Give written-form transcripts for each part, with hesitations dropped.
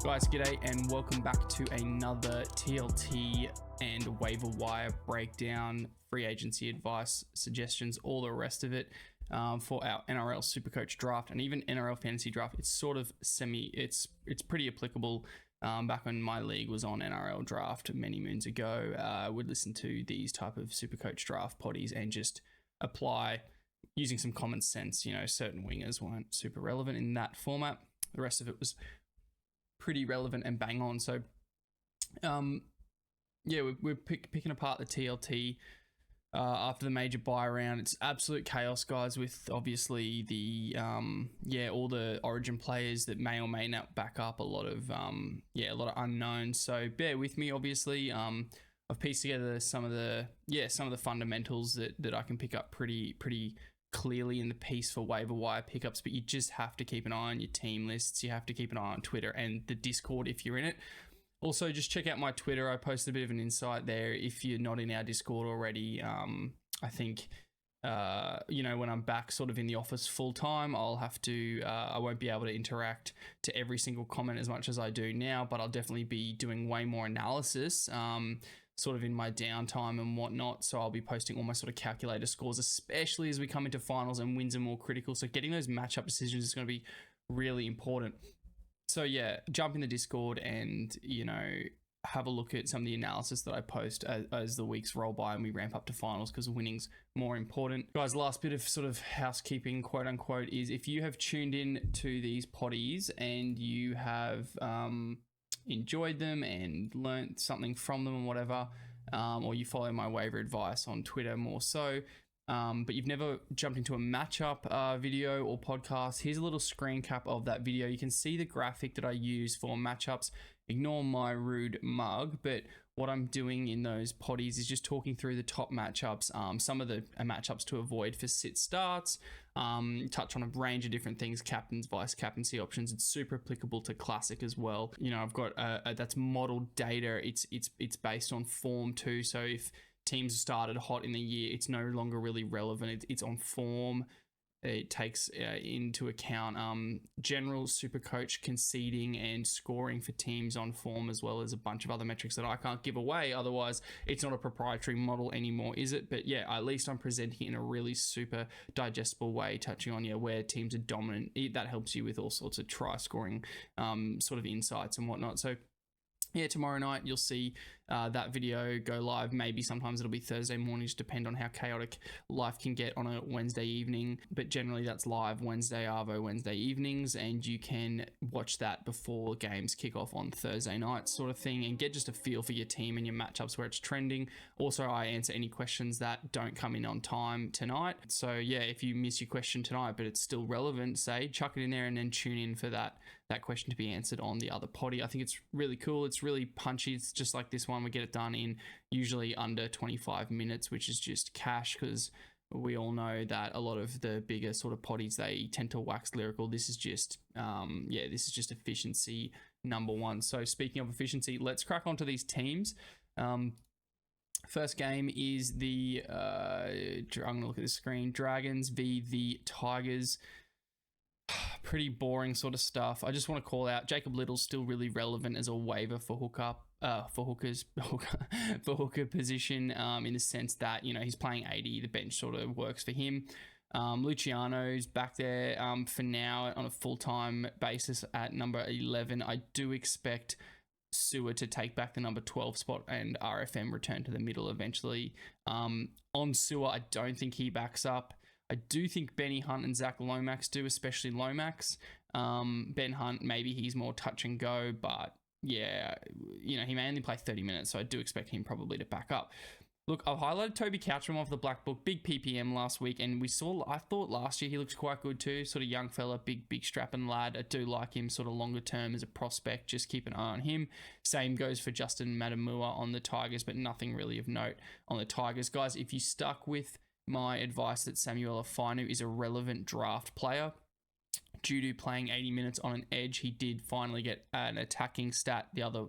Guys, g'day and welcome back to another TLT and waiver wire breakdown, free agency advice, suggestions, all the rest of it for our NRL Supercoach draft and even NRL fantasy draft. It's sort of it's pretty applicable. Back when my league was on NRL draft many moons ago, I would listen to these type of Supercoach draft potties and just apply using some common sense. You know, certain wingers weren't super relevant in that format. The rest of it was pretty relevant and bang on. So we're picking apart the TLT after the major buy round. It's absolute chaos, guys, with obviously the all the Origin players that may or may not back up, a lot of unknowns. So bear with me. Obviously, I've pieced together some of the fundamentals that I can pick up pretty clearly in the piece for waiver wire pickups, but you just have to keep an eye on your team lists. You have to keep an eye on Twitter and the Discord if you're in it. Also, just check out my Twitter. I posted a bit of an insight there if you're not in our Discord already. I think when I'm back sort of in the office full time, I'll have to I won't be able to interact to every single comment as much as I do now, but I'll definitely be doing way more analysis sort of in my downtime and whatnot. So I'll be posting all my sort of calculator scores, especially as we come into finals and wins are more critical. So getting those matchup decisions is going to be really important. So yeah, jump in the Discord and, have a look at some of the analysis that I post as the weeks roll by and we ramp up to finals, because winning's more important. Guys, last bit of sort of housekeeping, quote unquote, is if you have tuned in to these potties and you have enjoyed them and learnt something from them and whatever, or you follow my waiver advice on Twitter more so, but you've never jumped into a matchup video or podcast, here's a little screen cap of that video. You can see the graphic that I use for matchups. Ignore my rude mug, but what I'm doing in those potties is just talking through the top matchups, some of the matchups to avoid for sit starts, touch on a range of different things, captains, vice captaincy options. It's super applicable to classic as well. I've got that's modeled data. It's based on form too. So if teams started hot in the year, it's no longer really relevant. It's on form. It takes into account general Supercoach conceding and scoring for teams on form, as well as a bunch of other metrics that I can't give away. Otherwise, it's not a proprietary model anymore, is it? But yeah, at least I'm presenting it in a really super digestible way, touching on where teams are dominant. That helps you with all sorts of try scoring sort of insights and whatnot. So yeah, tomorrow night you'll see that video go live. Maybe sometimes it'll be Thursday mornings, depend on how chaotic life can get on a Wednesday evening. But generally that's live Wednesday, Arvo Wednesday evenings, and you can watch that before games kick off on Thursday night sort of thing, and get just a feel for your team and your matchups where it's trending. Also, I answer any questions that don't come in on time tonight. So yeah, if you miss your question tonight, but it's still relevant, say, chuck it in there and then tune in for that question to be answered on the other potty. I think it's really cool. It's really punchy. It's just like this one. We get it done in usually under 25 minutes, which is just cash, because we all know that a lot of the bigger sort of potties, they tend to wax lyrical. This is just, this is just efficiency number one. So speaking of efficiency, let's crack onto these teams. First game is the, I'm going to look at the screen, Dragons v the Tigers. Pretty boring sort of stuff. I just want to call out Jacob Little's still really relevant as a waiver for hooker position, in the sense that, he's playing 80, the bench sort of works for him. Luciano's back there for now on a full-time basis at number 11. I do expect Sewer to take back the number 12 spot and RFM return to the middle eventually. On Sewer, I don't think he backs up. I do think Benny Hunt and Zach Lomax do, especially Lomax. Ben Hunt, maybe he's more touch and go, but yeah, he may only play 30 minutes, so I do expect him probably to back up. Look, I've highlighted Toby Couchman off the Black Book, big PPM last week, and I thought last year he looks quite good too, sort of young fella, big strapping lad. I do like him sort of longer term as a prospect, just keep an eye on him. Same goes for Justin Matamua on the Tigers, but nothing really of note on the Tigers. Guys, if you stuck with my advice that Samuel Afinu is a relevant draft player, due to playing 80 minutes on an edge, he did finally get an attacking stat a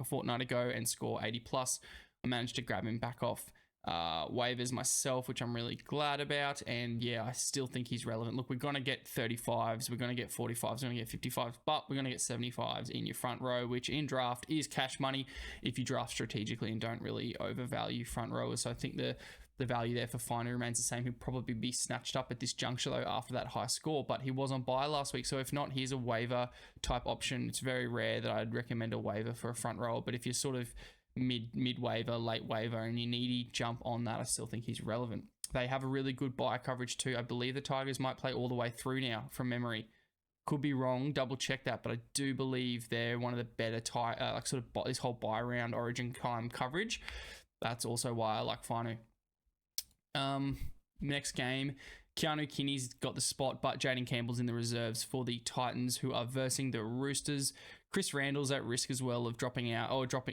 fortnight ago and score 80 plus. I managed to grab him back off waivers myself, which I'm really glad about. And yeah, I still think he's relevant. Look, we're going to get 35s, we're going to get 45s, we're going to get 55s, but we're going to get 75s in your front row, which in draft is cash money if you draft strategically and don't really overvalue front rowers. So I think the value there for Fino remains the same. He'll probably be snatched up at this juncture though after that high score, but he was on buy last week. So if not, here's a waiver type option. It's very rare that I'd recommend a waiver for a front rower, but if you're sort of mid waiver, late waiver, and you needy jump on that, I still think he's relevant. They have a really good buy coverage too. I believe the Tigers might play all the way through now from memory. Could be wrong, double check that, but I do believe they're one of the better this whole buy round Origin time coverage. That's also why I like Fino. Next game, Keanu Kinney's got the spot, but Jaden Campbell's in the reserves for the Titans, who are versing the Roosters. Chris Randall's at risk as well of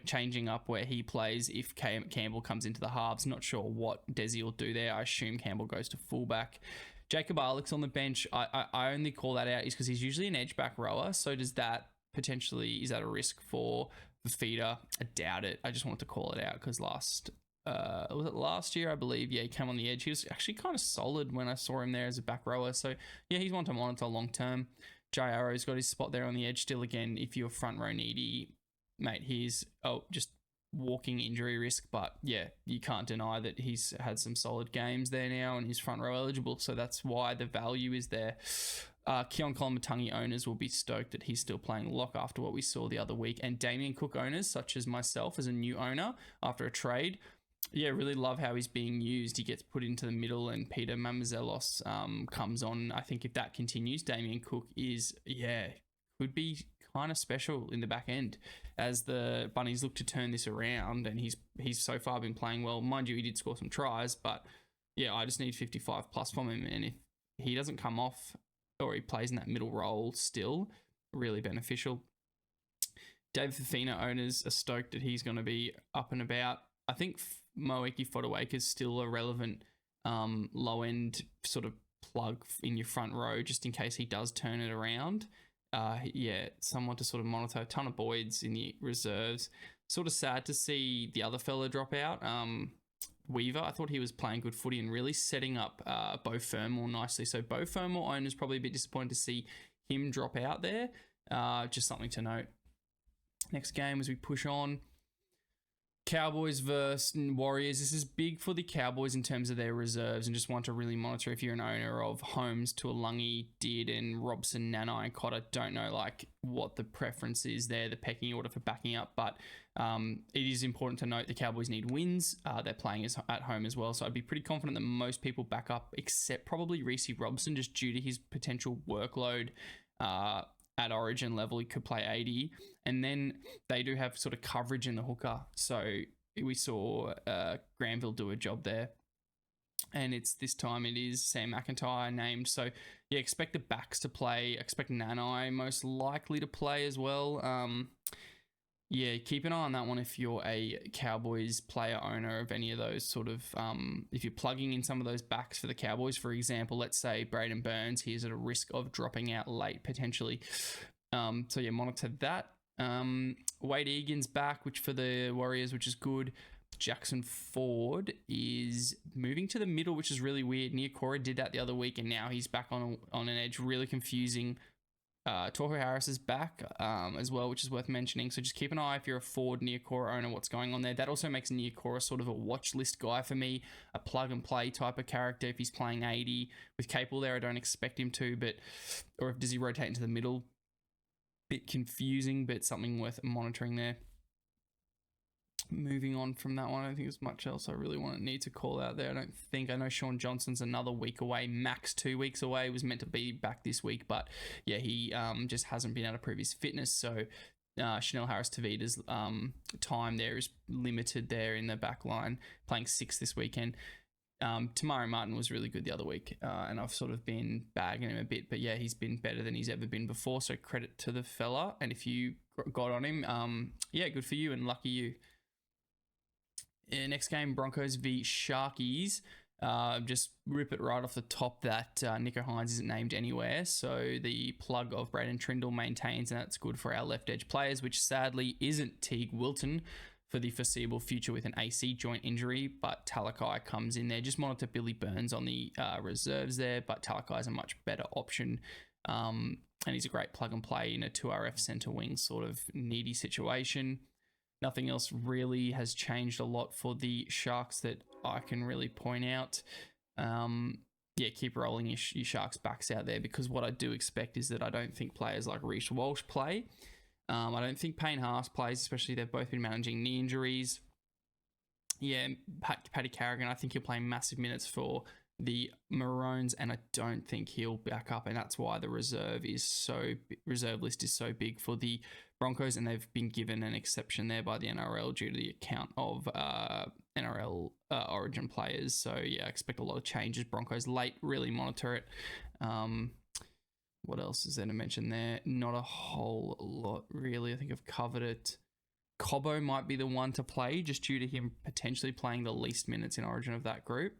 changing up where he plays if Campbell comes into the halves. Not sure what Desi will do there. I assume Campbell goes to fullback. Jacob Arlick's on the bench. I only call that out is because he's usually an edge back rower. So is that a risk for the feeder? I doubt it. I just wanted to call it out because was it last year, I believe? Yeah, he came on the edge. He was actually kind of solid when I saw him there as a back rower. So yeah, he's one to monitor long term. Jai Arrow's got his spot there on the edge still. Again, if you're front row needy, mate, he's just walking injury risk. But yeah, you can't deny that he's had some solid games there now and he's front row eligible. So that's why the value is there. Keon Kolomatangi owners will be stoked that he's still playing lock after what we saw the other week. And Damien Cook owners, such as myself as a new owner after a trade, yeah, really love how he's being used. He gets put into the middle and Peter Mamazelos comes on. I think if that continues, Damien Cook could be kind of special in the back end as the Bunnies look to turn this around, and he's so far been playing well. Mind you, he did score some tries, but yeah, I just need 55 plus from him, and if he doesn't come off or he plays in that middle role still, really beneficial. David Fifina owners are stoked that he's going to be up and about. I think Moeki Fodawaker is still a relevant low-end sort of plug in your front row just in case he does turn it around. Someone to sort of monitor. A ton of Boyds in the reserves. Sort of sad to see the other fella drop out. Weaver, I thought he was playing good footy and really setting up Beau Fermor nicely. So Beau Fermor owners probably a bit disappointed to see him drop out there. Just something to note. Next game as we push on. Cowboys versus Warriors. This is big for the Cowboys in terms of their reserves, and just want to really monitor if you're an owner of Holmes, Tuolungi, Did, and Robson, Nanai, and Cotter. Don't know what the preference is there, the pecking order for backing up, but it is important to note the Cowboys need wins. They're playing at home as well, so I'd be pretty confident that most people back up, except probably Reece Robson, just due to his potential workload. At Origin level, he could play 80, and then they do have sort of coverage in the hooker. So we saw Granville do a job there, and this time it is Sam McIntyre named. So yeah, expect the backs to play. Expect Nanai most likely to play as well. Yeah, keep an eye on that one if you're a Cowboys player owner of any of those sort of, if you're plugging in some of those backs for the Cowboys, for example, let's say Braden Burns, he's at a risk of dropping out late potentially. So yeah, monitor that. Wade Egan's back, which for the Warriors, which is good. Jackson Ford is moving to the middle, which is really weird. Niokora did that the other week, and now he's back on an edge. Really confusing. Tohu Harris is back as well, which is worth mentioning. So just keep an eye if you're a Ford Niokora owner, what's going on there. That also makes Niokora sort of a watch list guy for me, a plug and play type of character. If he's playing 80 with Capel there, I don't expect him to, or does he rotate into the middle? Bit confusing, but something worth monitoring there. Moving on from that one, I don't think there's much else I really need to call out there. I know Sean Johnson's another week away, max 2 weeks away. Was meant to be back this week, but yeah, he just hasn't been able to prove his fitness. So Chanel Harris-Tavita's time there is limited there in the back line, playing 6 this weekend. Tamari Martin was really good the other week, and I've sort of been bagging him a bit, but yeah, he's been better than he's ever been before, so credit to the fella. And if you got on him, yeah, good for you and lucky you. Next game, Broncos v Sharkies. Just rip it right off the top that Nico Hines isn't named anywhere, so the plug of Braden Trindle maintains, and that's good for our left edge players, which sadly isn't Teague Wilton for the foreseeable future with an AC joint injury, but Talakai comes in there. Just monitor Billy Burns on the reserves there, but Talakai is a much better option. And he's a great plug and play in a 2RF centre wing sort of needy situation. Nothing else really has changed a lot for the Sharks that I can really point out. Keep rolling your Sharks backs out there, because what I do expect is that I don't think players like Reece Walsh play. I don't think Payne Haas plays, especially they've both been managing knee injuries. Yeah, Paddy Carrigan, I think he'll play massive minutes for the Maroons, and I don't think he'll back up, and that's why the reserve list is so big for the Broncos, and they've been given an exception there by the NRL due to the account of NRL Origin players. So yeah, I expect a lot of changes. Broncos late, really monitor it. What else is there to mention there? Not a whole lot, really. I think I've covered it. Cobbo might be the one to play, just due to him potentially playing the least minutes in Origin of that group.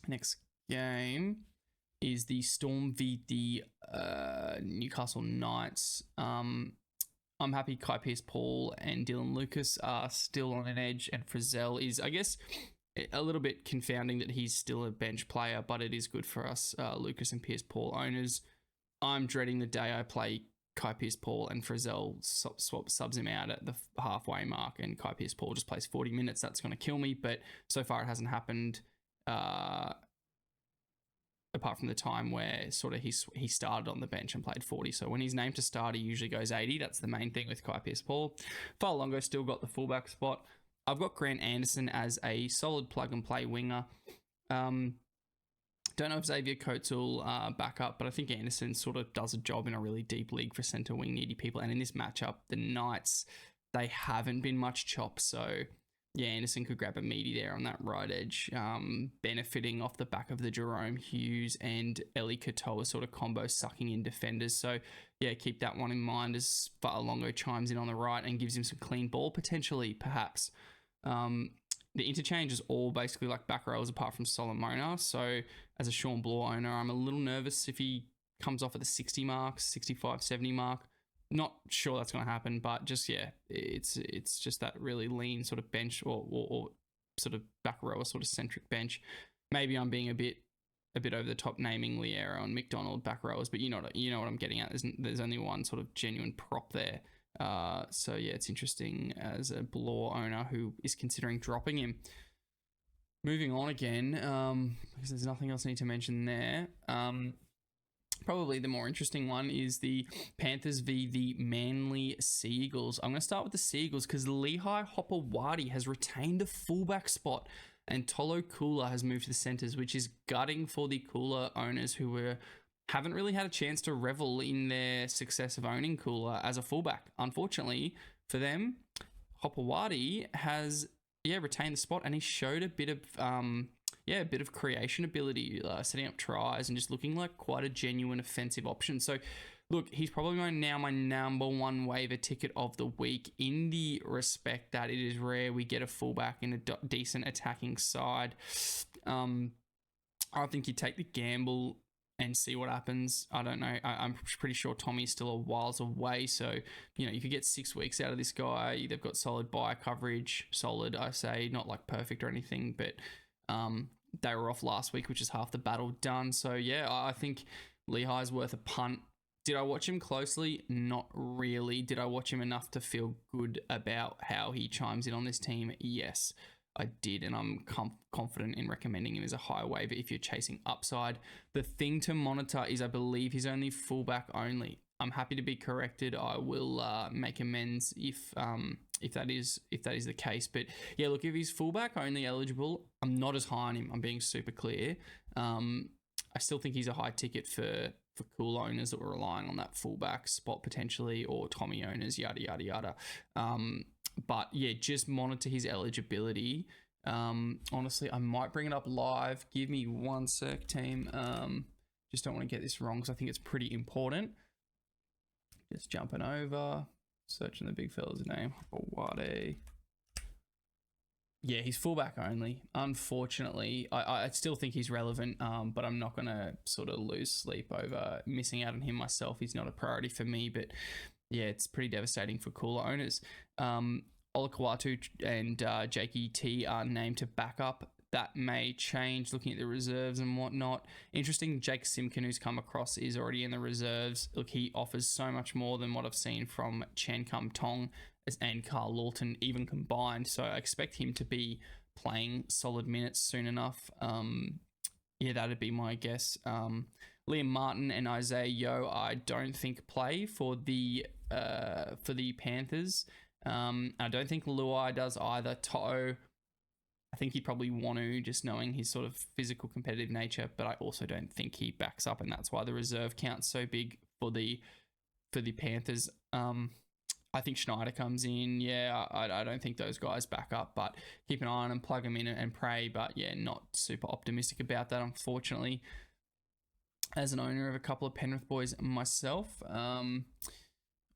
Next game is the Storm v the Newcastle Knights. I'm happy Kai Pearce-Paul and Dylan Lucas are still on an edge, and Frizzell is, I guess, a little bit confounding that he's still a bench player, but it is good for us, Lucas and Pearce-Paul owners. I'm dreading the day I play Kai Pearce-Paul and Frizzell subs him out at the halfway mark, and Kai Pearce-Paul just plays 40 minutes. That's going to kill me, but so far it hasn't happened. Apart from the time where sort of he started on the bench and played 40. So when he's named to start, he usually goes 80. That's the main thing with Kai Pearce-Paul. Fa'alongo still got the fullback spot. I've got Grant Anderson as a solid plug-and-play winger. Don't know if Xavier Coates will back up, but I think Anderson sort of does a job in a really deep league for centre wing needy people. And in this matchup, the Knights, they haven't been much chop. So yeah, Anderson could grab a meaty there on that right edge, benefiting off the back of the Jerome Hughes and Eli Katoa sort of combo sucking in defenders. So yeah, keep that one in mind as Fa'alongo chimes in on the right and gives him some clean ball potentially, perhaps. The interchange is all basically like back rows apart from Solomona. So as a Sean Bloor owner, I'm a little nervous if he comes off at the 60 mark, 65, 70 mark. Not sure that's going to happen, but just, yeah, it's just that really lean sort of bench or sort of back rower sort of centric bench. Maybe I'm being a bit over the top naming Liero and McDonald back rowers, but you know what I'm getting at. There's only one sort of genuine prop there. So yeah, it's interesting as a Bloor owner who is considering dropping him. Moving on again, because there's nothing else I need to mention there. Probably the more interesting one is the Panthers v the Manly Seagulls. I'm going to start with the Seagulls because Lehigh Hopewadi has retained the fullback spot and Tolo Kula has moved to the centres, which is gutting for the Kula owners who haven't really had a chance to revel in their success of owning Kula as a fullback. Unfortunately for them, Hopewadi has retained the spot, and he showed a bit of creation ability, setting up tries and just looking like quite a genuine offensive option. So look, he's probably my number one waiver ticket of the week, in the respect that it is rare we get a fullback in a decent attacking side. I think you take the gamble and see what happens. I don't know. I'm pretty sure Tommy's still a whiles away. So, you could get 6 weeks out of this guy. They've got solid buy coverage. Solid, I say, not like perfect or anything, but they were off last week, which is half the battle done. So, yeah, I think Lehigh's worth a punt. Did I watch him closely? Not really. Did I watch him enough to feel good about how he chimes in on this team? Yes, I did, and I'm confident in recommending him as a high waiver if you're chasing upside. The thing to monitor is I believe he's only fullback only. I'm happy to be corrected. I will make amends if that is the case. But yeah, look, if he's fullback only eligible, I'm not as high on him. I'm being super clear. I still think he's a high ticket for cool owners that were relying on that fullback spot potentially, or Tommy owners, yada yada yada. But yeah, just monitor his eligibility. Honestly, I might bring it up live. Give me 1 sec, team. Just don't want to get this wrong because I think it's pretty important. Just jumping over, searching the big fella's name. Hopewadi. Yeah, he's fullback only. Unfortunately, I still think he's relevant, but I'm not going to sort of lose sleep over missing out on him myself. He's not a priority for me, but yeah, it's pretty devastating for cooler owners. Olakawatu and Jakey T are named to back up. That may change looking at the reserves and whatnot. Interesting, Jake Simkin, who's come across, is already in the reserves. Look, he offers so much more than what I've seen from Chen Kum Tong and Carl Lawton, even combined. So I expect him to be playing solid minutes soon enough. Yeah, that'd be my guess. Liam Martin and Isaiah Yeo, I don't think play for the Panthers. I don't think Luai does either. To'o, I think he'd probably want to, just knowing his sort of physical competitive nature, but I also don't think he backs up, and that's why the reserve count's so big for the Panthers. I think Schneider comes in. Yeah, I don't think those guys back up, but keep an eye on them, plug them in and pray. But yeah, not super optimistic about that, unfortunately. As an owner of a couple of Penrith boys myself,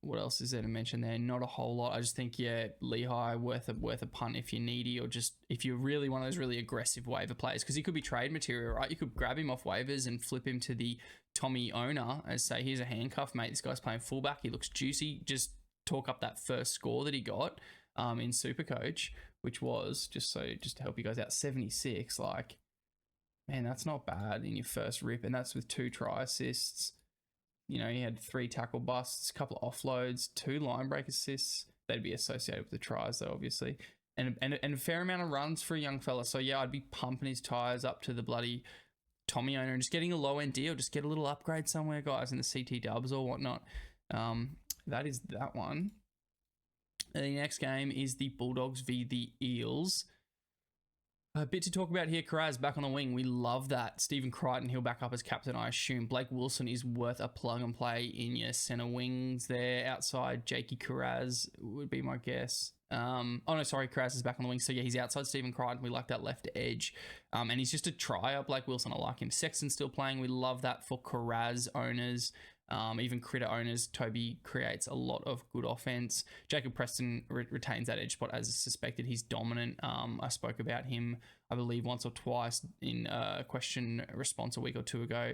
what else is there to mention there? Not a whole lot. I just think, yeah, Lehigh worth a punt if you're needy, or just if you're really one of those really aggressive waiver players, because he could be trade material, right? You could grab him off waivers and flip him to the Tommy owner and say, here's a handcuff, mate. This guy's playing fullback. He looks juicy. Just talk up that first score that he got in Supercoach, which was, just to help you guys out, 76. Like, man, that's not bad in your first rip, and that's with 2 try assists. You know, he had 3 tackle busts, a couple of offloads, 2 line break assists. They'd be associated with the tries, though, obviously. And a fair amount of runs for a young fella. So, yeah, I'd be pumping his tyres up to the bloody Tommy owner and just getting a low-end deal. Just get a little upgrade somewhere, guys, in the CT dubs or whatnot. That is that one. And the next game is the Bulldogs v. the Eels. A bit to talk about here. Kiraz back on the wing. We love that. Stephen Crichton, he'll back up as captain, I assume. Blake Wilson is worth a plug and play in your centre wings there. Outside, Jakey Kiraz would be my guess. Kiraz is back on the wing. So, yeah, he's outside Stephen Crichton. We like that left edge. And he's just a trier. Blake Wilson, I like him. Sexton still playing. We love that for Kiraz owners. Even Critter owners. Toby creates a lot of good offense. Jacob Preston retains that edge spot as suspected. He's dominant. I spoke about him, I believe, once or twice in a question response a week or 2 ago.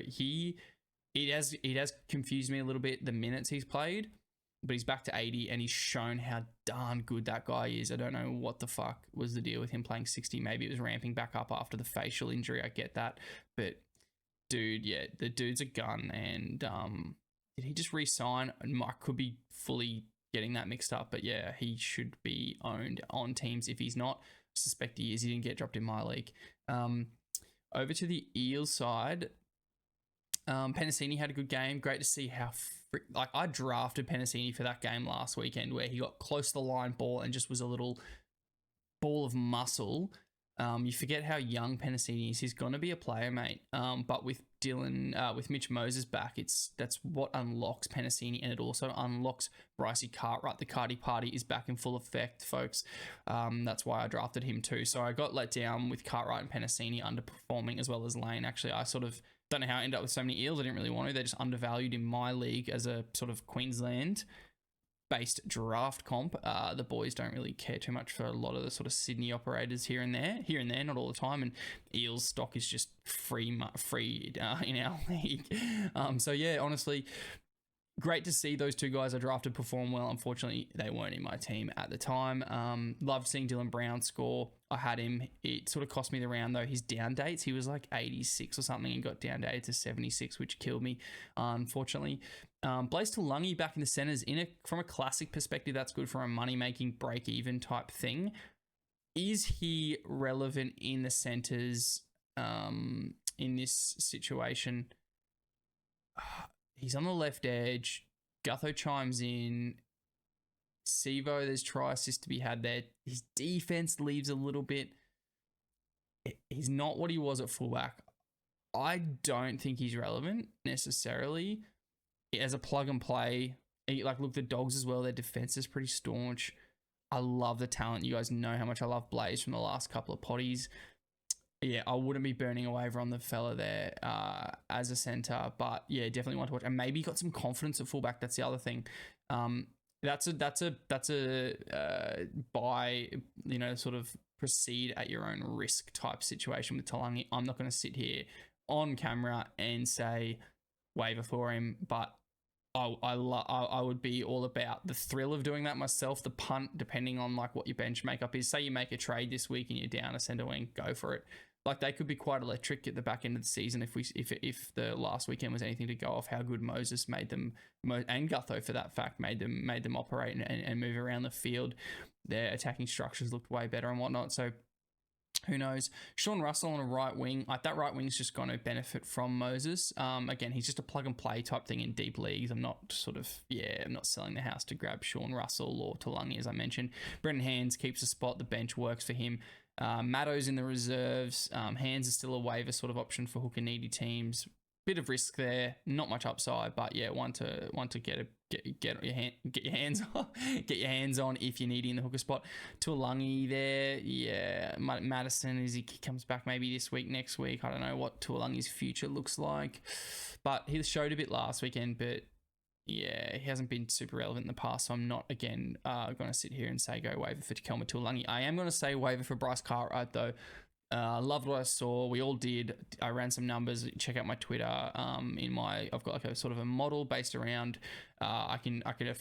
It has confused me a little bit, the minutes he's played, but he's back to 80 and he's shown how darn good that guy is. I don't know what the fuck was the deal with him playing 60. Maybe it was ramping back up after the facial injury. I get that, but dude, yeah, the dude's a gun. And did he just re-sign? I could be fully getting that mixed up, but yeah, he should be owned on teams. If he's not, I suspect he is. He didn't get dropped in my league. Over to the Eels side, Penasini had a good game. Great to see how I drafted Penasini for that game last weekend where he got close to the line ball and just was a little ball of muscle. You forget how young Penasini is. He's going to be a player, mate. But with with Mitch Moses back, that's what unlocks Penasini, and it also unlocks Brycey Cartwright. The Cardi party is back in full effect, folks. That's why I drafted him too. So I got let down with Cartwright and Penasini underperforming, as well as Lane. Actually, I sort of don't know how I ended up with so many Eels. I didn't really want to. They're just undervalued in my league as a sort of Queensland based draft comp. The boys don't really care too much for a lot of the sort of Sydney operators here and there, not all the time. And Eels stock is just free in our league. So yeah, honestly, great to see those 2 guys I drafted perform well. Unfortunately, they weren't in my team at the time. Loved seeing Dylan Brown score. I had him. It sort of cost me the round, though. His down dates, he was like 86 or something and got down dated to 76, which killed me, unfortunately. Blaze Tulungi back in the centres. From a classic perspective, that's good for a money-making break-even type thing. Is he relevant in the centres in this situation? He's on the left edge. Gutho chimes in. Sivo, there's try assist to be had there. His defense leaves a little bit. He's not what he was at fullback. I don't think he's relevant necessarily as a plug and play. Look, the Dogs as well. Their defense is pretty staunch. I love the talent. You guys know how much I love Blaze from the last couple of potties. Yeah, I wouldn't be burning a waiver on the fella there as a centre, but yeah, definitely want to watch. And maybe he got some confidence at fullback. That's the other thing. That's a buy, sort of proceed at your own risk type situation with Talangi. I'm not going to sit here on camera and say waiver for him, but I would be all about the thrill of doing that myself. The punt, depending on like what your bench makeup is. Say you make a trade this week and you're down a centre wing, go for it. Like they could be quite electric at the back end of the season if the last weekend was anything to go off how good Moses made them, and Gutho for that fact, made them operate and move around the field. Their attacking structures looked way better and whatnot. So who knows? Sean Russell on a right wing. Like that right wing's just going to benefit from Moses. Again, he's just a plug and play type thing in deep leagues. I'm not selling the house to grab Sean Russell or Talangi, as I mentioned. Brendan Hands keeps a spot. The bench works for him. Matto's in the reserves. Hands is still a waiver sort of option for hooker needy teams. Bit of risk there, not much upside, but yeah, one to get your hands on if you're needy in the hooker spot. Tuolangi there, yeah. Madison, as he comes back maybe this week, next week. I don't know what Tuolangi's future looks like, but he showed a bit last weekend, but yeah, he hasn't been super relevant in the past, so I'm not, again, going to sit here and say go waiver for Kelma Tuolangi. I am going to say waiver for Bryce Cartwright, though. Loved what I saw. We all did. I ran some numbers. Check out my Twitter. I've got like a sort of a model based around. I could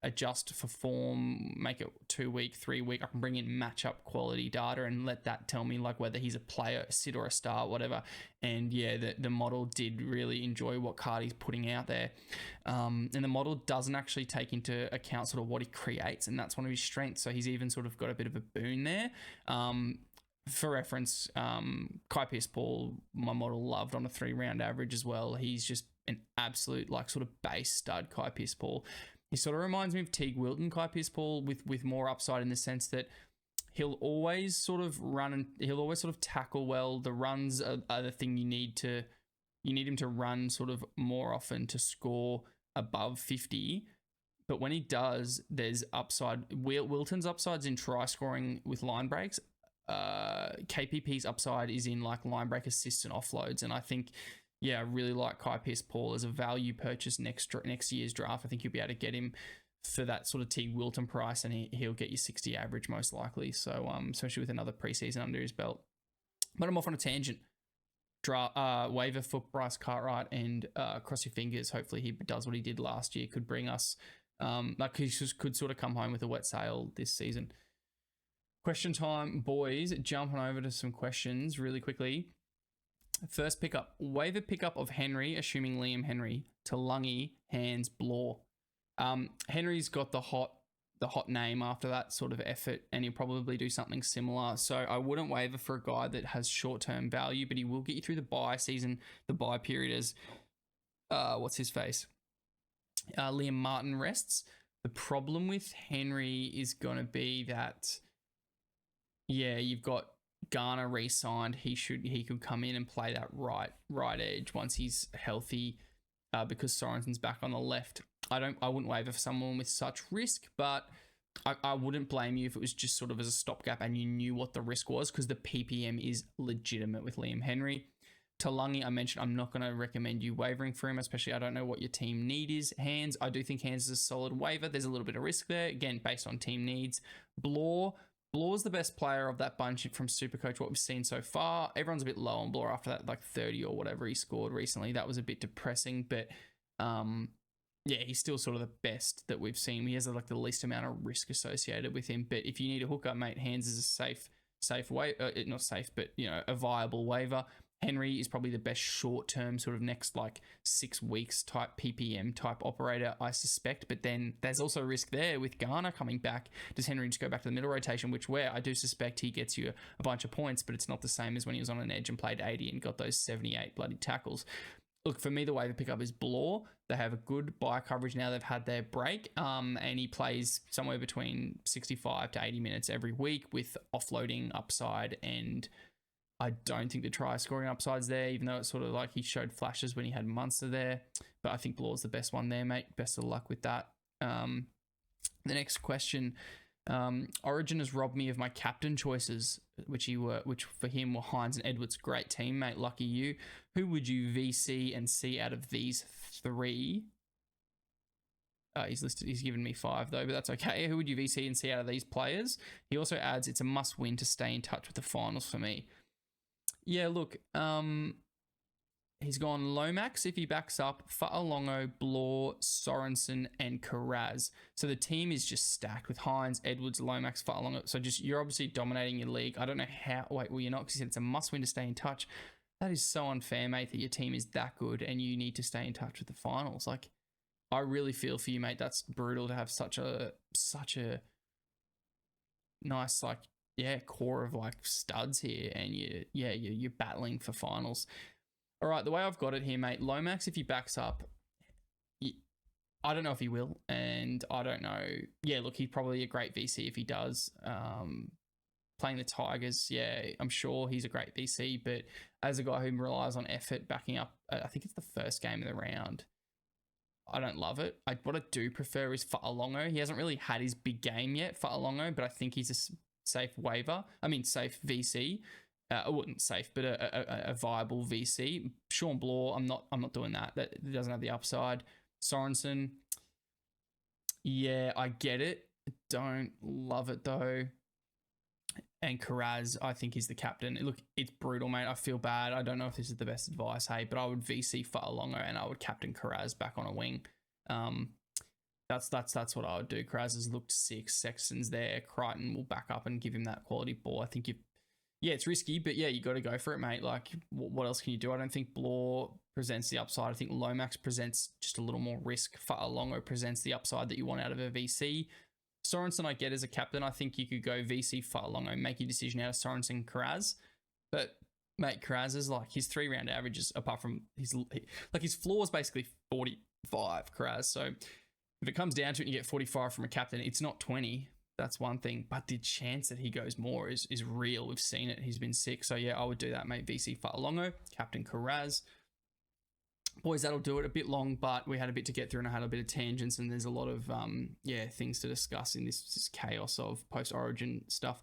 adjust for form, make it 2 week, 3 week. I can bring in matchup quality data and let that tell me like whether he's a player, a sit or a star, whatever. And yeah, the model did really enjoy what Cardi's putting out there. And the model doesn't actually take into account sort of what he creates, and that's one of his strengths. So he's even sort of got a bit of a boon there. For reference, Kai Pearce-Paul, my model loved on a 3-round average as well. He's just an absolute like sort of base stud, Kai Pearce-Paul. He sort of reminds me of Teague Wilton, Kai Pearce-Paul, with more upside in the sense that he'll always sort of run and he'll always sort of tackle well. The runs are the thing you need him to run sort of more often to score above 50. But when he does, there's upside. Wilton's upside's in try scoring with line breaks. KPP's upside is in like line break assists and offloads, and I think I really like Kai Pearce-Paul as a value purchase next year's draft. I think you'll be able to get him for that sort of Teague Wilton price, and he'll get you 60 average most likely. So especially with another preseason under his belt. But I'm off on a tangent. Waiver for Bryce Cartwright, and cross your fingers. Hopefully he does what he did last year. Could bring us like he just could sort of come home with a wet sail this season. Question time, boys. Jumping over to some questions really quickly. First pickup, waiver pickup of Henry, assuming Liam Henry, Talangi, Hands, Blore. Henry's got the hot name after that sort of effort, and he'll probably do something similar. So I wouldn't waiver for a guy that has short-term value, but he will get you through the buy season, the buy period as, what's his face? Liam Martin rests. The problem with Henry is going to be that, you've got Garner re-signed. He could come in and play that right edge once he's healthy, because Sorensen's back on the left. I wouldn't waiver for someone with such risk, but I wouldn't blame you if it was just sort of as a stopgap and you knew what the risk was, because the PPM is legitimate with Liam Henry. Talangi, I mentioned, I'm not going to recommend you wavering for him, especially I don't know what your team need is. Hands, I do think Hands is a solid waiver. There's a little bit of risk there, again, based on team needs. Blore's the best player of that bunch from Supercoach, what we've seen so far. Everyone's a bit low on Blore after that, like 30 or whatever he scored recently. That was a bit depressing, but he's still sort of the best that we've seen. He has like the least amount of risk associated with him. But if you need a hooker, mate, Hands is a safe way, not safe, but a viable waiver. Henry is probably the best short-term sort of next like 6 weeks type PPM type operator, I suspect. But then there's also risk there with Garner coming back. Does Henry just go back to the middle rotation, where I do suspect he gets you a bunch of points, but it's not the same as when he was on an edge and played 80 and got those 78 bloody tackles. Look, for me, the waiver pickup is Blore. They have a good buy coverage now. They've had their break, and he plays somewhere between 65 to 80 minutes every week with offloading upside, and I don't think the try scoring upside's there, even though it's sort of like he showed flashes when he had Munster there. But I think Blore's the best one there, mate. Best of luck with that. The next question. Origin has robbed me of my captain choices, which for him were Hines and Edwards. Great team, mate. Lucky you. Who would you VC and C out of these three? He's given me 5 though, but that's okay. Who would you VC and C out of these players? He also adds, it's a must win to stay in touch with the finals for me. Yeah, look, He's gone Lomax if he backs up, Fa'alongo, Blore, Sorensen, and Karaz. So the team is just stacked with Hines, Edwards, Lomax, Fa'alongo. So just you're obviously dominating your league. I don't know how. Wait, well, you're not, because it's a must-win to stay in touch. That is so unfair, mate, that your team is that good and you need to stay in touch with the finals. Like, I really feel for you, mate. That's brutal to have such a nice, like, core of like studs here, and you're battling for finals. All right, the way I've got it here, mate, Lomax, if he backs up, I don't know if he will, and I don't know. Yeah, look, he's probably a great VC if he does. Playing the Tigers, I'm sure he's a great VC, but as a guy who relies on effort backing up, I think it's the first game of the round, I don't love it. What I do prefer is Fa'alongo. He hasn't really had his big game yet, Fa'alongo, but I think he's a safe safe VC. I wouldn't safe, but a viable VC. Sean Blore, I'm not doing that. That doesn't have the upside. Sorensen, yeah, I get it. Don't love it though. And Karaz, I think he's the captain. Look, it's brutal, mate. I feel bad. I don't know if this is the best advice, hey, but I would VC Fa'alongo and I would captain Karaz back on a wing. That's what I would do. Karaz has looked sick. Sexton's there. Crichton will back up and give him that quality ball. I think it's risky, but you got to go for it, mate. Like, what else can you do? I don't think Blore presents the upside. I think Lomax presents just a little more risk. Fa'alongo presents the upside that you want out of a VC. Sorensen, I get as a captain. I think you could go VC Fa'alongo, make your decision out of Sorensen, Karaz. But, mate, Karaz is like his 3-round averages, apart from his floor is basically 45, Karaz. So if it comes down to it and you get 45 from a captain, it's not 20. That's one thing. But the chance that he goes more is real. We've seen it. He's been sick. So, I would do that, mate. VC Fa'alongo, captain Karaz. Boys, that'll do it. A bit long, but we had a bit to get through and I had a bit of tangents, and there's a lot of things to discuss in this chaos of post-origin stuff.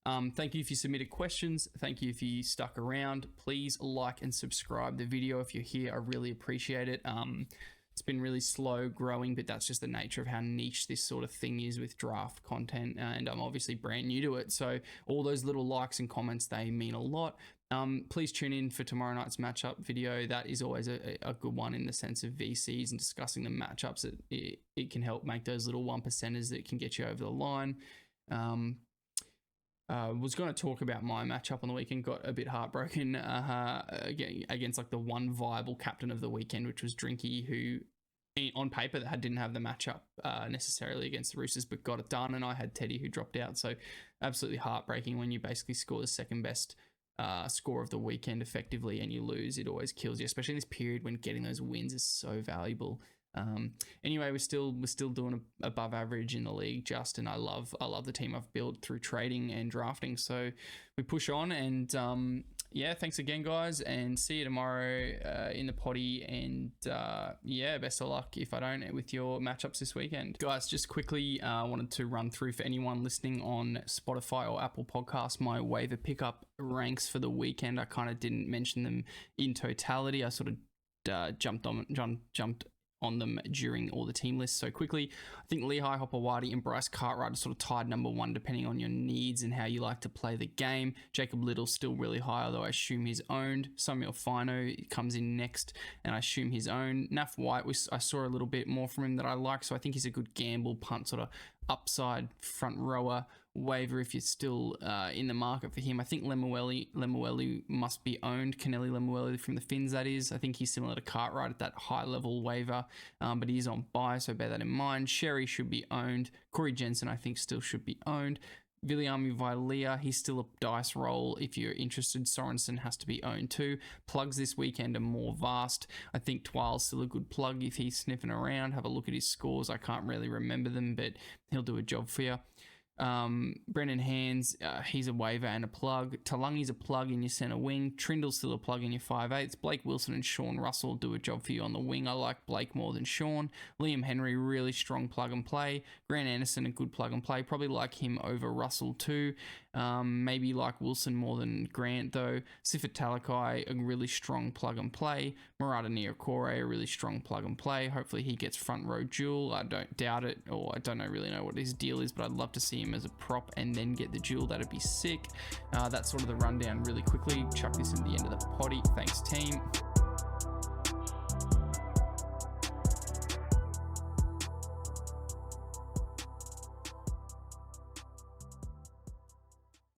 Thank you if you submitted questions. Thank you if you stuck around. Please like and subscribe the video if you're here. I really appreciate it. It's been really slow growing, but that's just the nature of how niche this sort of thing is with draft content, and I'm obviously brand new to it. So all those little likes and comments, they mean a lot. Please tune in for tomorrow night's matchup video. That is always a good one in the sense of VCs and discussing the matchups. It can help make those little 1%ers that can get you over the line. Was going to talk about my matchup on the weekend, got a bit heartbroken against like the one viable captain of the weekend, which was Drinky, who on paper that didn't have the matchup necessarily against the Roosters, but got it done. And I had Teddy, who dropped out. So absolutely heartbreaking when you basically score the second best score of the weekend effectively and you lose. It always kills you, especially in this period when getting those wins is so valuable. Anyway, we're still doing above average in the league, Justin. I love the team I've built through trading and drafting. So we push on, and thanks again, guys, and see you tomorrow in the potty. And best of luck if I don't with your matchups this weekend, guys. Just quickly, wanted to run through for anyone listening on Spotify or Apple Podcasts my waiver pickup ranks for the weekend. I kind of didn't mention them in totality. I sort of jumped on them during all the team lists. So quickly, I think Lehigh Hopewadi and Bryce Cartwright are sort of tied number one depending on your needs and how you like to play the game. Jacob Little's still really high, although I assume he's owned. Samuel Fino comes in next, and I assume he's owned. Naf White, I saw a little bit more from him that I like, so I think he's a good gamble punt sort of upside front rower waiver if you're still in the market for him. I think Lemuelu must be owned. Kennelly Lemuelu from the Finns, that is. I think he's similar to Cartwright at that high level waiver, but he's on buy, so bear that in mind. Sherry should be owned. Corey Jensen, I think, still should be owned. Viliami Vailea, he's still a dice roll if you're interested. Sorensen has to be owned too. Plugs this weekend are more vast. I think Twal's still a good plug if he's sniffing around. Have a look at his scores. I can't really remember them, but he'll do a job for you. Brendan Hands, he's a waiver and a plug. Talangi's a plug in your center wing. Trindle's still a plug in your 5'8". Blake Wilson and Sean Russell do a job for you on the wing. I like Blake more than Sean. Liam Henry, really strong plug and play. Grant Anderson, a good plug and play. Probably like him over Russell too. Maybe like Wilson more than Grant though. Sifat Talakai, a really strong plug and play. Murata Niokore, a really strong plug and play. Hopefully he gets front row duel. I don't doubt it, or I don't really know what his deal is, but I'd love to see him as a prop and then get the duel. That'd be sick. That's sort of the rundown really quickly. Chuck this in the end of the potty. Thanks, team.